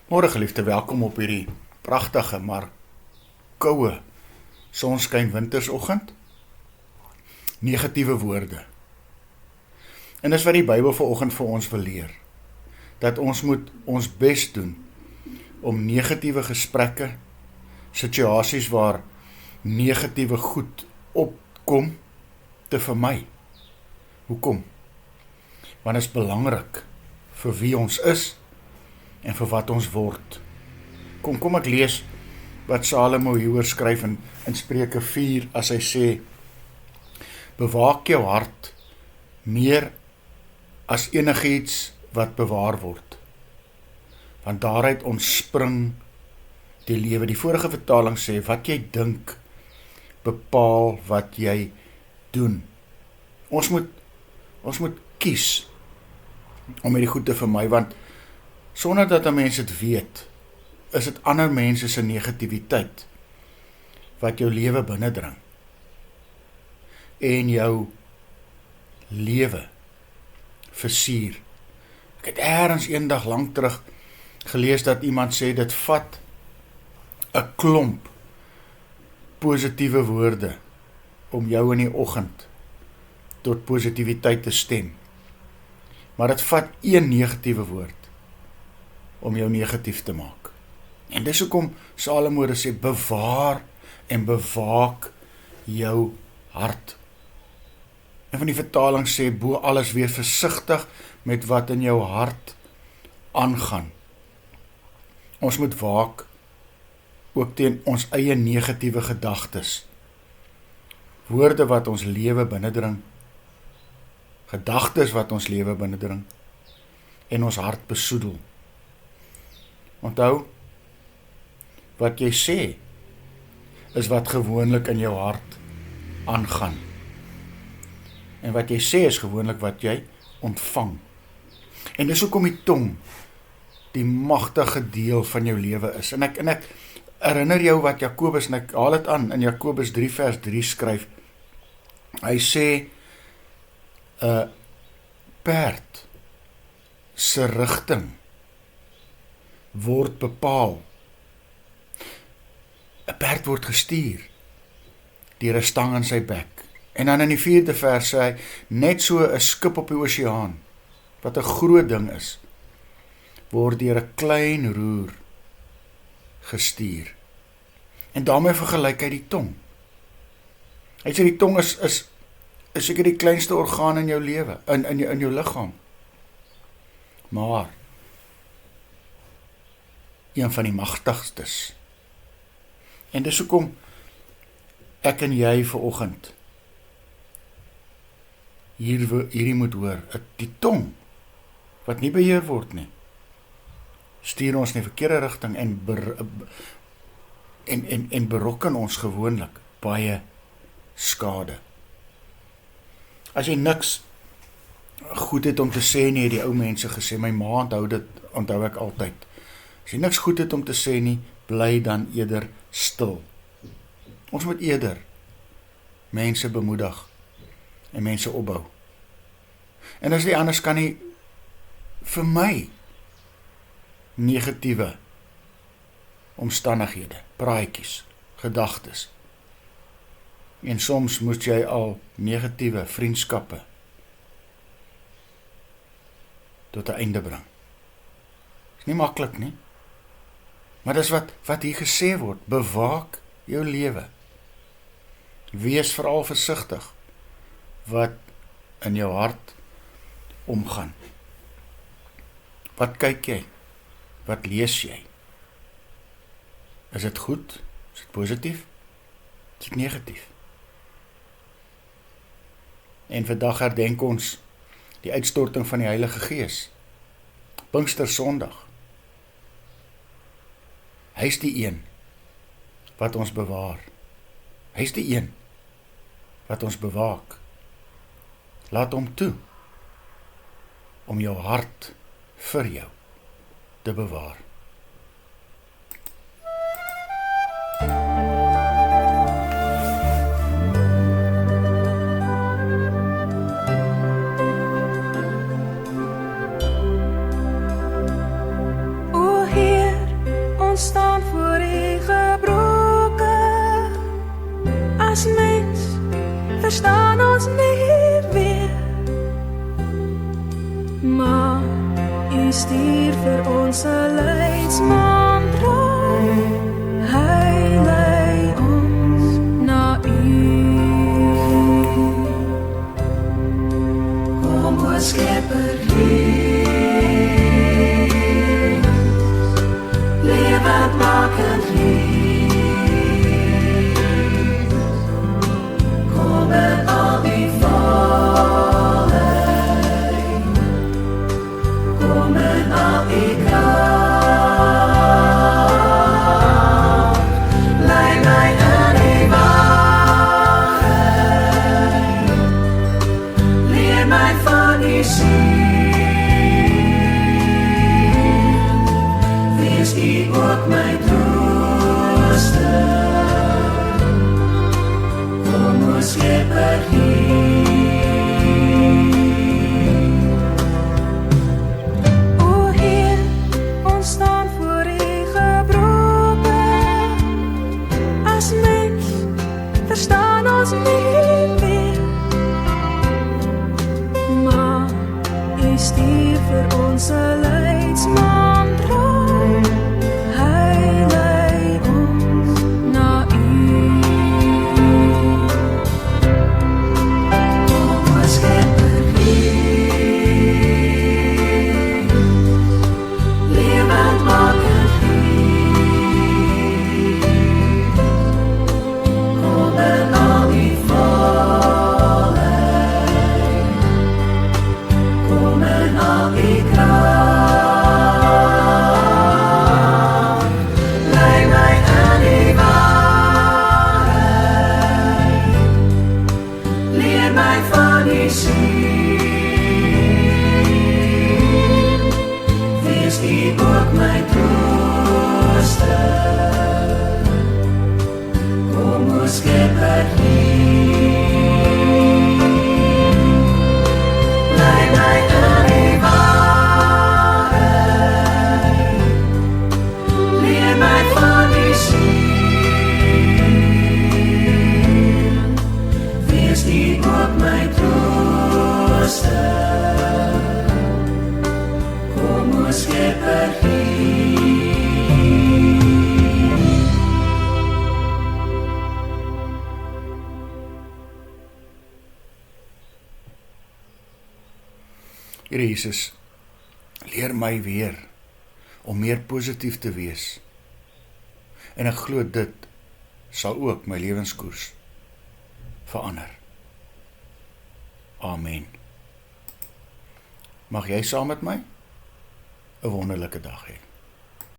Môre geliefde, welkom op hierdie pragtige, maar koue sonskyn wintersoggend. Negatiewe woorde. En dis wat die Bybel vanoggend vir ons wil leer. Dat ons moet ons bes doen om negatiewe gesprekke, situasies waar negatiewe goed opkom, te vermy. Hoekom? Want dit is belangrik vir wie ons is en vir wat ons word. Kom ek lees wat Salomo hieroor skryf in Spreuke 4 as hy sê: bewaak jou hart meer as enigiets wat bewaar word, want daaruit ontspring die lewe. Die vorige vertaling sê, wat jy dink bepaal wat jy doen. Ons moet kies om hierdie goed te vermy, want sonder dat 'n mens dit weet, is dit ander mense se negativiteit wat jou lewe binnendring en jou lewe versuur. Ek het ergens eendag lank terug gelees dat iemand sê dit vat 'n klomp positiewe woorde om jou in die oggend tot positiwiteit te stem. Maar dit vat een negatiewe woord om jou negatief te maak. En dis hoekom Salomo sê, bewaar en bewaak jou hart. En van die vertaling sê, bo alles wees versigtig met wat in jou hart aangaan. Ons moet waak ook teen ons eie negatiewe gedagtes. Woorde wat ons lewe binnendring, gedagtes wat ons lewe binnendring en ons hart besoedel. Onthou, wat jy sê is wat gewoonlik in jou hart aangaan. En wat jy sê is gewoonlik wat jy ontvang. En dis hoekom die tong die magtige deel van jou lewe is. En ek herinner jou wat Jakobus, en ek haal dit aan in Jakobus 3 vers 3 skryf. Hy sê 'n perd se rigting word bepaal. 'n Perd word gestuur deur 'n stang in sy bek. En dan in die 4de vers sê hy, net so 'n skip op die oseaan, wat 'n groot ding is, word deur 'n klein roer gestuur. En daarmee vergelyk hy die tong. Hy sê die tong is seker die kleinste orgaan in jou lewe, in jou liggaam. Maar een van die magtigstes. En dis hoekom ek en jy vanoggend hierdie moet hoor. Die tong wat nie beheer word nie, stuur ons in die verkeerde rigting en berokken ons gewoonlik baie skade. As jy niks goed het om te sê nie, het die ou mense gesê, my ma onthou ek altyd. As jy niks goed het om te sê nie, bly dan eerder stil. Ons moet eerder mense bemoedig en mense opbou. En as die anders kan nie vermy negatiewe omstandighede, praatjies, gedagtes. En soms moet jy al negatiewe vriendskappe tot 'n einde bring. Is nie maklik nie. Maar dis wat hier gesê word, bewaak jou lewe. Wees veral versigtig wat in jou hart omgaan. Wat kyk jy? Wat lees jy? Is dit goed? Is dit positief? Is dit negatief? En vandag herdenk ons die uitstorting van die Heilige Gees. Pinkstersondag. Hy is die een wat ons bewaar. Hy is die een wat ons bewaak. Laat hom toe om jou hart vir jou te bewaar. Oh, here As mens verstaan ons nie weer, maar U stuur vir ons 'n leidsmantra. Hy lei ons na U. Kom o Skepper Heer, lewend makend Heer, kom in al die volheid, kom in al die kracht, lei my in die waarheid, leer my van die wees U ook my trooster. Kom o Skepper Heer. O Heer, ons staan voor U gebroken. As mens verstaan ons nie meer, maar U stuur vir ons 'n leidsmantra. Hy lei ons na U. Kom o Skepper Heer, lewend makend Heer, kom in al die volheid, kom in al die kracht, lei my in die waarheid, leer my van die wees U ook my trooster. Kom o Skepper Heer, lei my in die waarheid, leer my van die wees U ook my trooster. Kom o Skepper Heer. Here Jesus, leer my weer om meer positief te wees. En ek glo dit sal ook my lewenskoers verander. Amen. Mag jy saam met my 'n wonderlike dag hê.